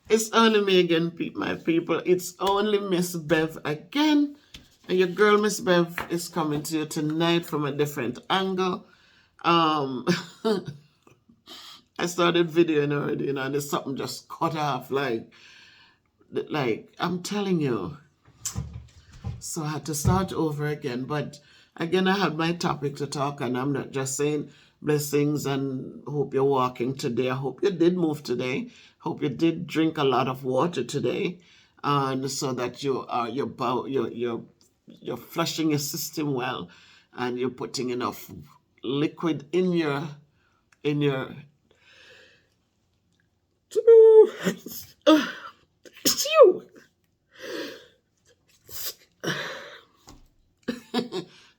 It's only me again, my people. It's only Miss Bev again. And your girl, Miss Bev, is coming to you tonight from a different angle. Um, I started videoing already, and there's something just cut off. Like I'm telling you. So I had to start over again. But again, I had my topic to talk, and I'm not just saying blessings and hope you're walking today. I hope you did move today. Hope you did drink a lot of water today, and so that you are you're flushing your system well, and you're putting enough liquid in your.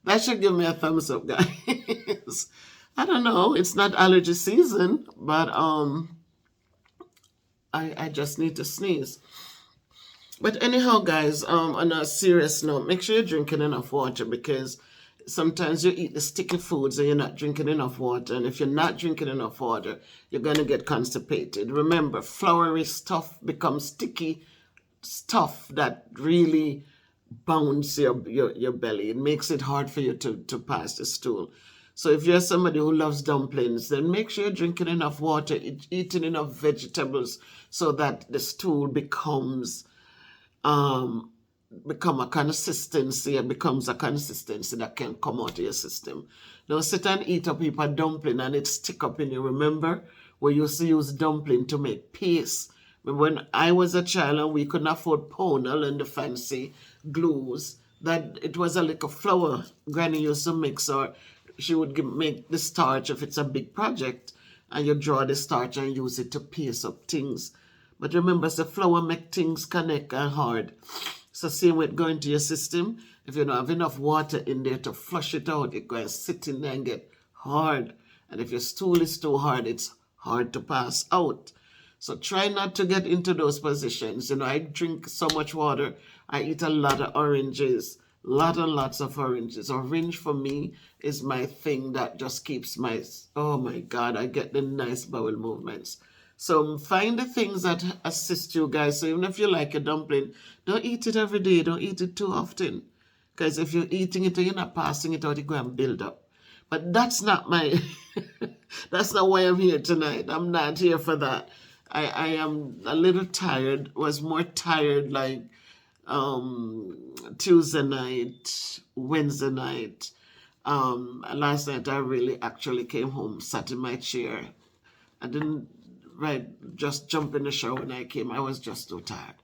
That should give me a thumbs up, guys. I don't know. It's not allergy season, but I just need to sneeze. But anyhow, guys, on a serious note, make sure you're drinking enough water because sometimes you eat the sticky foods and you're not drinking enough water. And if you're not drinking enough water, you're going to get constipated. Remember, floury stuff becomes sticky stuff that really bounds your belly. It makes it hard for you to pass the stool. So if you're somebody who loves dumplings, then make sure you're drinking enough water, eating enough vegetables so that the stool um, become a consistency. It becomes a consistency that can come out of your system. Don't sit and eat up a dumpling and it stick up in you. Remember, we used to use dumpling to make paste. When I was a child and we couldn't afford Ponal and the fancy glues, that it was a little flour Granny used to mix, or she would make the starch if it's a big project, and you draw the starch and use it to paste up things. But remember, the flour make things connect and hard. So same with going to your system. If you don't have enough water in there to flush it out, it going to sit in there and get hard. And if your stool is too hard, it's hard to pass out. So try not to get into those positions. I drink so much water. I eat a lot of oranges, lot and lots of oranges. Orange for me is my thing that just keeps oh my God, I get the nice bowel movements. So find the things that assist you guys. So even if you like a dumpling, don't eat it every day. Don't eat it too often. Because if you're eating it and you're not passing it out, it's going to build up. But that's not that's not why I'm here tonight. I'm not here for that. I am a little tired, was more tired like Tuesday night, Wednesday night. Last night I really actually came home, sat in my chair. I didn't just jump in the shower when I came. I was just too tired.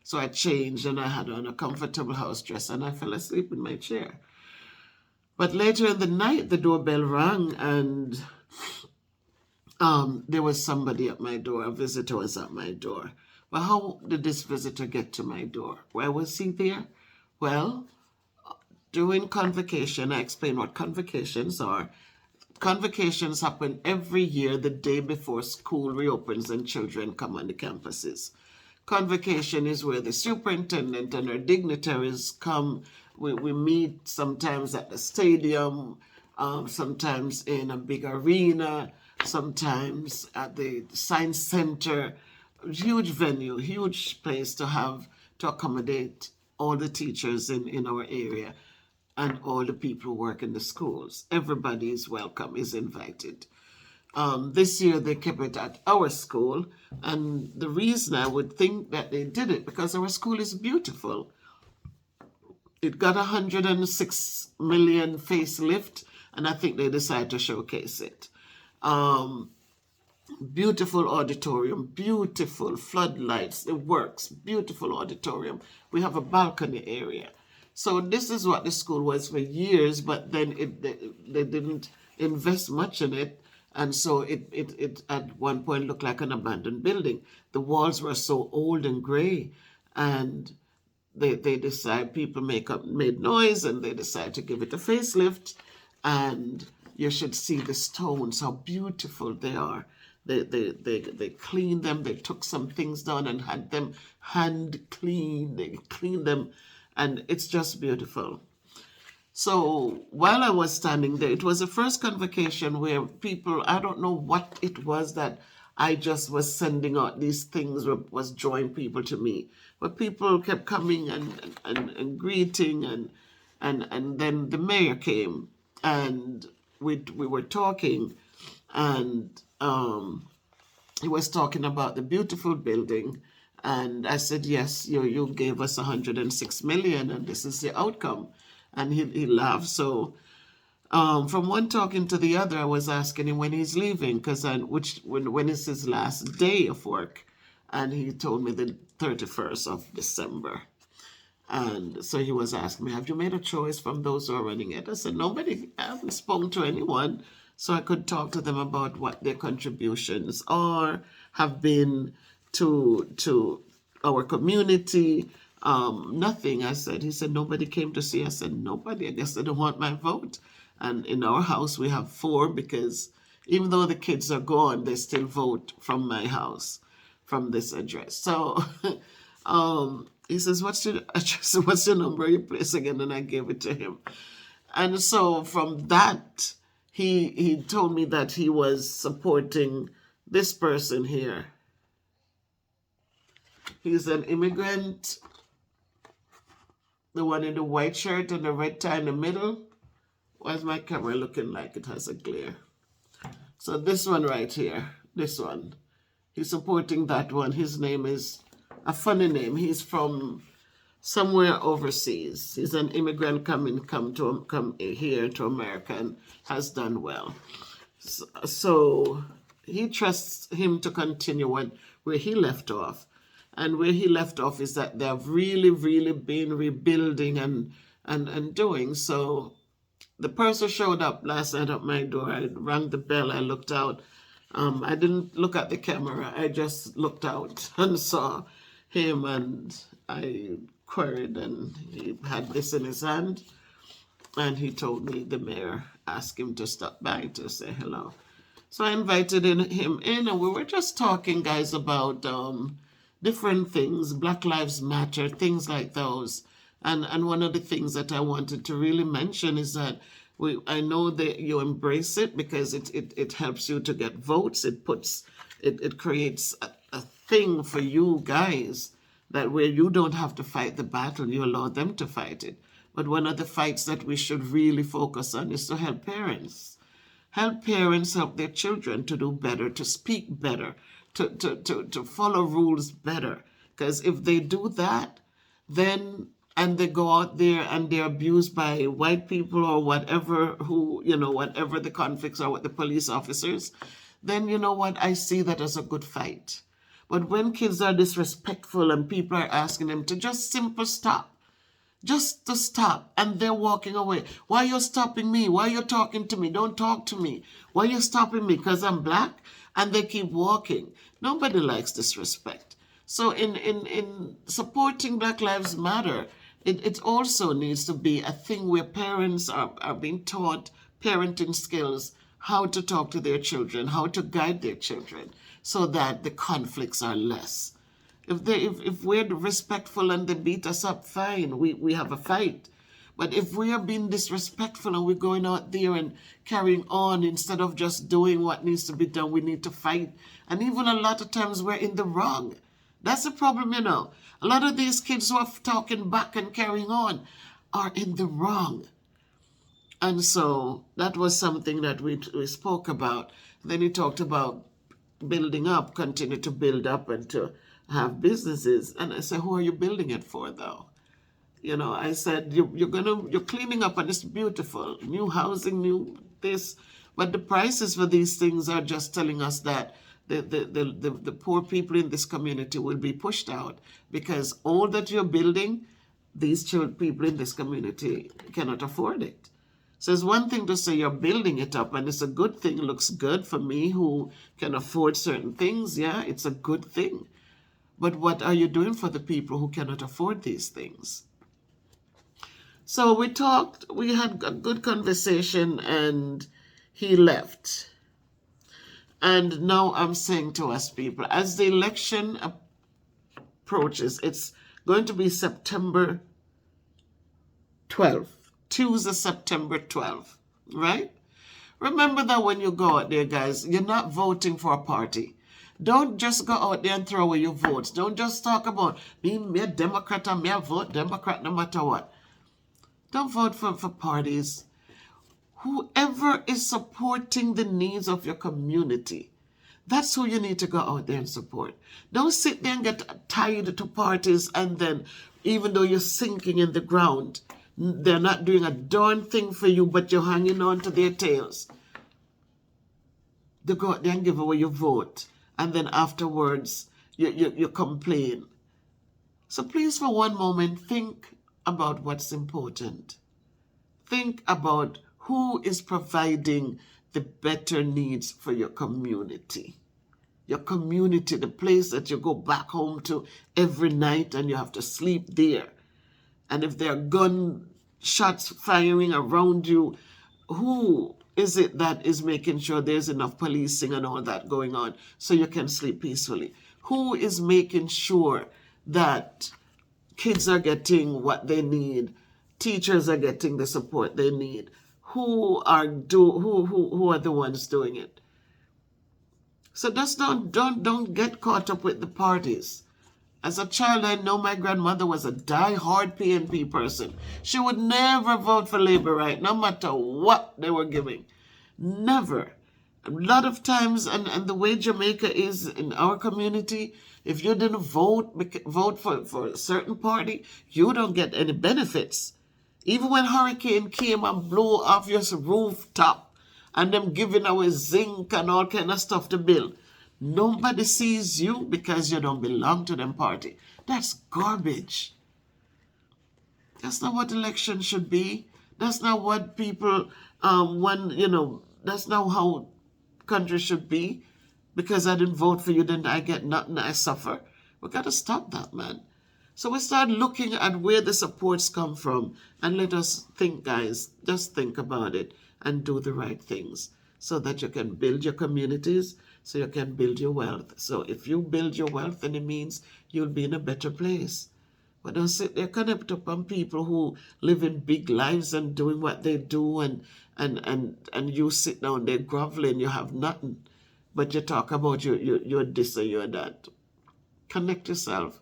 So I changed and I had on a comfortable house dress and I fell asleep in my chair. But later in the night, the doorbell rang and there was somebody at my door. A visitor was at my door. Well, how did this visitor get to my door? Why was he there? Well, during convocation, I explained what convocations are. Convocations happen every year the day before school reopens and children come on the campuses. Convocation is where the superintendent and her dignitaries come. We meet sometimes at the stadium, sometimes in a big arena, sometimes at the science center. Huge venue, huge place to accommodate all the teachers in our area and all the people who work in the schools. Everybody is welcome, is invited. This year they kept it at our school, and the reason I would think that they did it because our school is beautiful. It got 106 million facelift, and I think they decided to showcase it. Beautiful auditorium, beautiful floodlights, it works, beautiful auditorium. We have a balcony area. So this is what the school was for years, but then they didn't invest much in it. And so it at one point looked like an abandoned building. The walls were so old and gray, and they decide people made noise, and they decide to give it a facelift. And you should see the stones, how beautiful they are. They cleaned them. They took some things down and had them hand cleaned. They cleaned them, and it's just beautiful. So while I was standing there, it was the first convocation where people, I don't know what it was that I just was sending out these things, was drawing people to me. But people kept coming and greeting, and then the mayor came, and we were talking, and he was talking about the beautiful building, and I said, yes, you gave us 106 million, and this is the outcome. And he laughed. So from one talking to the other, I was asking him when he's leaving, because when is his last day of work, and he told me the 31st of December. And so he was asking me, have you made a choice from those who are running it? I said, nobody, I haven't spoken to anyone. So I could talk to them about what their contributions are, have been to our community. Nothing, I said. He said, nobody came to see. I said, nobody. I guess they don't want my vote. And in our house, we have 4, because even though the kids are gone, they still vote from my house, from this address. So he says, what's your address? What's your number, your place again? And I gave it to him. And so from that, he told me that he was supporting this person here. He's an immigrant, the one in the white shirt and the red tie in the middle. Why's my camera looking like it has a glare? So this one right here, this one, he's supporting that one. His name is a funny name. He's from somewhere overseas. He's an immigrant come here to America and has done well. So he trusts him to continue where he left off. And where he left off is that they've really, really been rebuilding and doing. So the person showed up last night at my door. I rang the bell. I looked out. I didn't look at the camera. I just looked out and saw him, and I queried, and he had this in his hand. And he told me the mayor asked him to stop by to say hello. So I invited him in, and we were just talking, guys, about different things, Black Lives Matter, things like those. And one of the things that I wanted to really mention is that I know that you embrace it because it helps you to get votes. It creates a thing for you guys that where you don't have to fight the battle, you allow them to fight it. But one of the fights that we should really focus on is to help parents. Help parents help their children to do better, to speak better, to follow rules better. Because if they do that, then and they go out there and they're abused by white people or whatever, whatever the conflicts are with the police officers, then you know what? I see that as a good fight. But when kids are disrespectful and people are asking them to just simple stop, just to stop, and they're walking away. Why are you stopping me? Why are you talking to me? Don't talk to me. Why are you stopping me? Because I'm black? And they keep walking. Nobody likes disrespect. So in supporting Black Lives Matter, it also needs to be a thing where parents are being taught parenting skills, how to talk to their children, how to guide their children, so that the conflicts are less. If we're respectful and they beat us up, fine, we have a fight. But if we are being disrespectful and we're going out there and carrying on instead of just doing what needs to be done, we need to fight. And even a lot of times we're in the wrong. That's the problem, A lot of these kids who are talking back and carrying on are in the wrong. And so that was something that we spoke about. Then he talked about building up, continue to build up and to have businesses. And I said, who are you building it for, though? I said, you're cleaning up and it's beautiful. New housing, new this. But the prices for these things are just telling us that the poor people in this community will be pushed out because all that you're building, these people in this community cannot afford it. So it's one thing to say you're building it up and it's a good thing, it looks good for me who can afford certain things. Yeah, it's a good thing. But what are you doing for the people who cannot afford these things? So we had a good conversation and he left. And now I'm saying to us people, as the election approaches, it's going to be September 12th, Tuesday, September 12th, right? Remember that when you go out there, guys, you're not voting for a party. Don't just go out there and throw away your votes. Don't just talk about me a Democrat and me a vote Democrat no matter what. Don't vote for parties. Whoever is supporting the needs of your community, that's who you need to go out there and support. Don't sit there and get tied to parties and then, even though you're sinking in the ground, they're not doing a darn thing for you, but you're hanging on to their tails. They go out there and give away your vote, and then afterwards you complain. So please, for one moment, think about what's important. Think about who is providing the better needs for your community. Your community, the place that you go back home to every night and you have to sleep there. And if there are gunshots firing around you, who is it that is making sure there's enough policing and all that going on so you can sleep peacefully? Who is making sure that kids are getting what they need, teachers are getting the support they need? Who are the ones doing it? So just don't get caught up with the parties. As a child, I know my grandmother was a die-hard PNP person. She would never vote for Labour, right? No matter what they were giving. Never. A lot of times, and the way Jamaica is in our community, if you didn't vote for a certain party, you don't get any benefits. Even when hurricane came and blew off your rooftop and them giving away zinc and all kind of stuff to build, nobody sees you because you don't belong to them party. That's garbage. That's not what elections should be. That's not what people that's not how country should be. Because I didn't vote for you, then I get nothing, I suffer. We got to stop that, man. So we start looking at where the supports come from, and let us think, guys, just think about it and do the right things so that you can build your communities, so you can build your wealth. So if you build your wealth, then it means you'll be in a better place. But don't sit there connect up on people who live in big lives and doing what they do, and you sit down there groveling, you have nothing. But you talk about you're this or you're that. Connect yourself.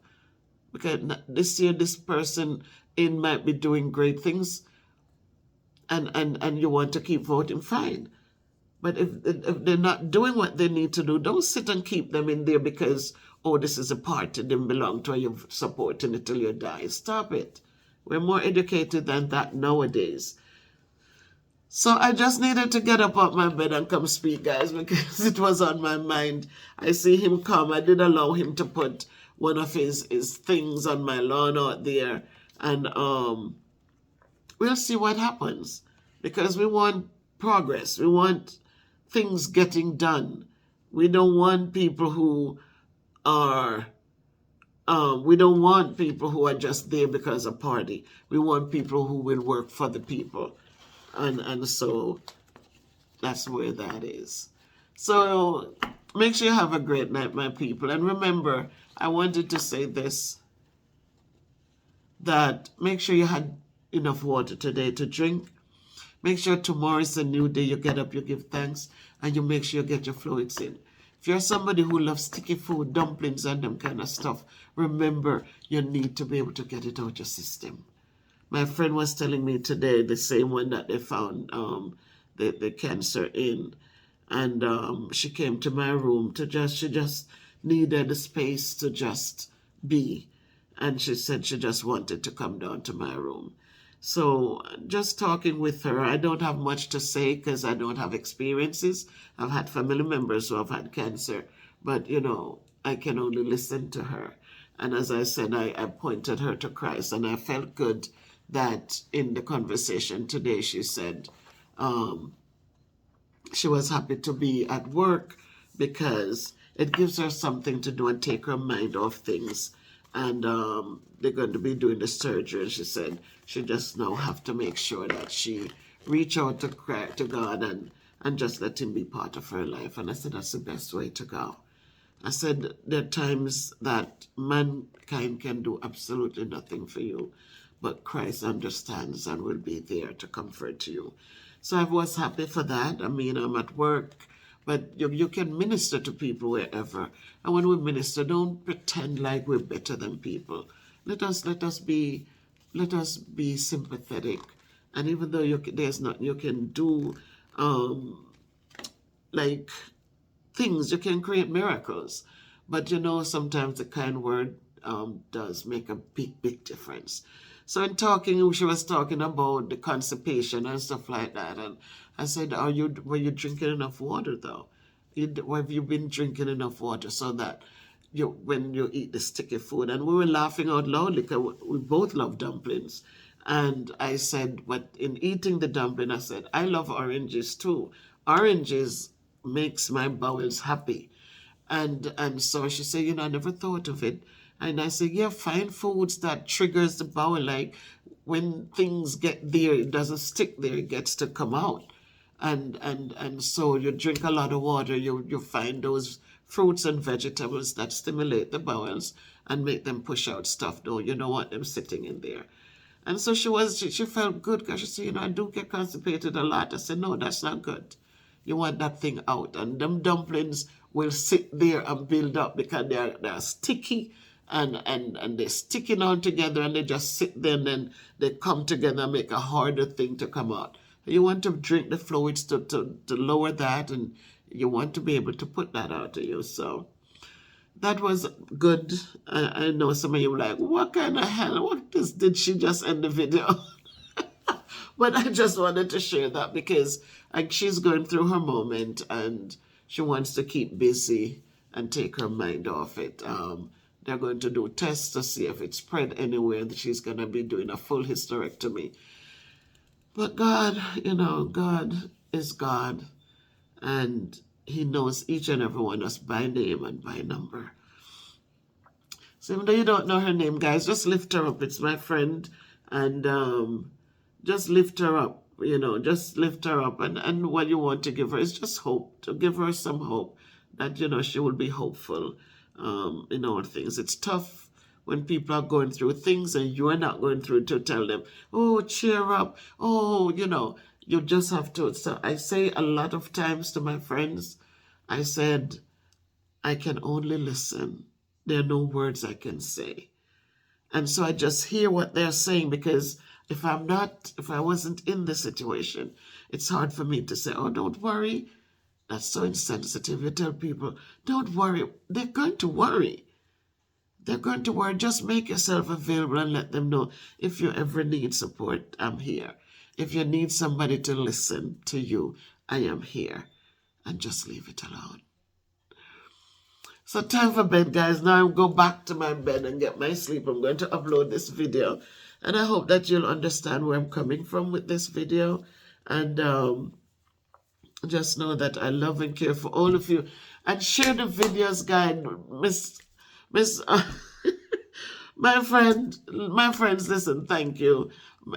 Because this year, this person might be doing great things, and you want to keep voting, fine. But if they're not doing what they need to do, don't sit and keep them in there because, oh, this is a party they belong to and you're supporting it till you die. Stop it. We're more educated than that nowadays. So I just needed to get up out my bed and come speak, guys, because it was on my mind. I see him come. I did allow him to put one of his things on my lawn out there. And we'll see what happens. Because we want progress. We want things getting done. We don't want people who are... we don't want people who are just there because of party. We want people who will work for the people. And so that's where that is. So make sure you have a great night, my people. And remember, I wanted to say this, that make sure you had enough water today to drink. Make sure tomorrow is a new day. You get up, you give thanks, and you make sure you get your fluids in. If you're somebody who loves sticky food, dumplings, and them kind of stuff, remember, you need to be able to get it out your system. My friend was telling me today, the same one that they found the cancer in. And she came to my room she just needed a space to just be. And she said she just wanted to come down to my room. So just talking with her, I don't have much to say because I don't have experiences. I've had family members who have had cancer, but I can only listen to her. And as I said, I pointed her to Christ, and I felt good that in the conversation today, she said she was happy to be at work because it gives her something to do and take her mind off things. And they're going to be doing the surgery. And she said she just now have to make sure that she reach out to God and just let him be part of her life. And I said, that's the best way to go. I said, there are times that mankind can do absolutely nothing for you, but Christ understands and will be there to comfort you. So I was happy for that. I mean, I'm at work, But you can minister to people wherever. And when we minister, don't pretend like we're better than people. Let us be sympathetic. And even though there's not you can do like things, you can create miracles. But sometimes the kind word does make a big difference. So in talking, she was talking about the constipation and stuff like that, and I said, were you drinking enough water though? Have you been drinking enough water so that when you eat the sticky food? And we were laughing out loud because we both love dumplings. And I said, but in eating the dumpling, I said, I love oranges too. Oranges makes my bowels happy. And so she said, I never thought of it. And I said, yeah, find foods that triggers the bowel. Like when things get there, it doesn't stick there, it gets to come out. And so you drink a lot of water, you find those fruits and vegetables that stimulate the bowels and make them push out stuff, though you don't want them sitting in there. And so she felt good because she said, I do get constipated a lot. I said, no, that's not good. You want that thing out. And them dumplings will sit there and build up because they're sticky and they're sticking on together, and they just sit there and then they come together and make a harder thing to come out. You want to drink the fluids to lower that, and you want to be able to put that out of you. So that was good. I know some of you were like, what kind of hell? Did she just end the video? But I just wanted to share that because she's going through her moment and she wants to keep busy and take her mind off it. They're going to do tests to see if it's spread anywhere, that she's going to be doing a full hysterectomy. But God, God is God, and He knows each and every one of us by name and by number. So even though you don't know her name, guys, just lift her up. It's my friend, and just lift her up. Just lift her up, and what you want to give her is just hope, to give her some hope that she will be hopeful in all things. It's tough when people are going through things and you are not going through, to tell them, oh, cheer up. Oh, you just have to. So I say a lot of times to my friends, I said, I can only listen. There are no words I can say. And so I just hear what they're saying, because if I wasn't in the situation, it's hard for me to say, oh, don't worry. That's so insensitive. You tell people, don't worry. They're going to worry. They're going to worry. Just make yourself available and let them know, if you ever need support, I'm here. If you need somebody to listen to you, I am here. And just leave it alone. So time for bed, guys. Now I'll go back to my bed and get my sleep. I'm going to upload this video. And I hope that you'll understand where I'm coming from with this video. And just know that I love and care for all of you. And share the videos, guys. My friends, listen, thank you.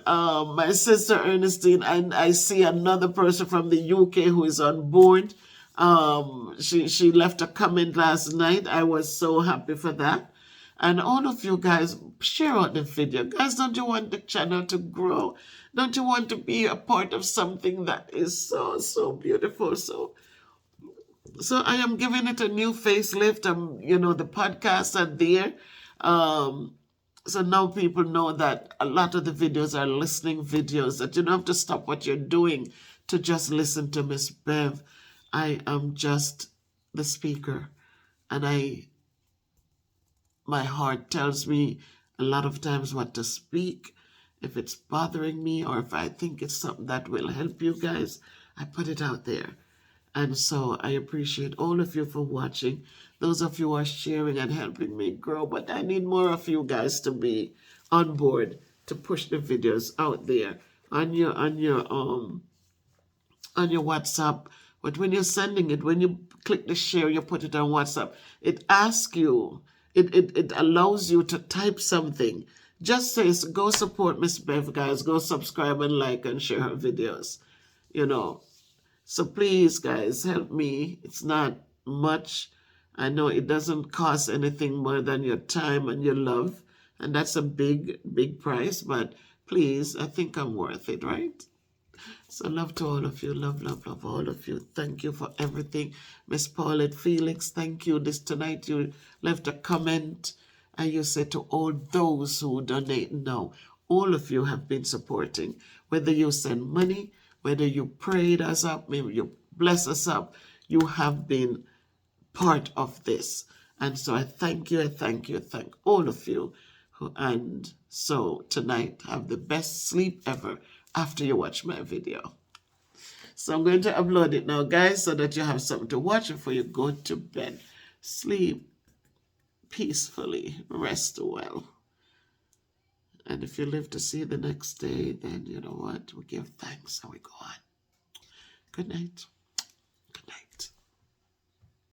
My sister Ernestine, and I see another person from the UK who is on board. She left a comment last night. I was so happy for that. And all of you guys, share out the video. Guys, don't you want the channel to grow? Don't you want to be a part of something that is so beautiful? So I am giving it a new facelift. The podcasts are there. So now people know that a lot of the videos are listening videos, that you don't have to stop what you're doing to just listen to Miss Bev. I am just the speaker, and my heart tells me a lot of times what to speak. If it's bothering me, or if I think it's something that will help you guys, I put it out there. And so I appreciate all of you for watching. Those of you who are sharing and helping me grow. But I need more of you guys to be on board to push the videos out there on your WhatsApp. But when you're sending it, when you click the share, you put it on WhatsApp, it asks you, it allows you to type something. Just says, go support Miss Bev, guys. Go subscribe and like and share her videos. So please, guys, help me. It's not much. I know it doesn't cost anything more than your time and your love. And that's a big price. But please, I think I'm worth it, right? So love to all of you. Love, love, love all of you. Thank you for everything. Miss Paulette Felix, thank you. This tonight you left a comment and you said to all those who donate now, all of you have been supporting. Whether you send money, whether you prayed us up, maybe you bless us up, you have been part of this. And so I thank you, I thank you, I thank all of you. And so tonight, have the best sleep ever after you watch my video. So I'm going to upload it now, guys, so that you have something to watch before you go to bed. Sleep peacefully, rest well. And if you live to see the next day, then you know what? We give thanks and we go on. Good night.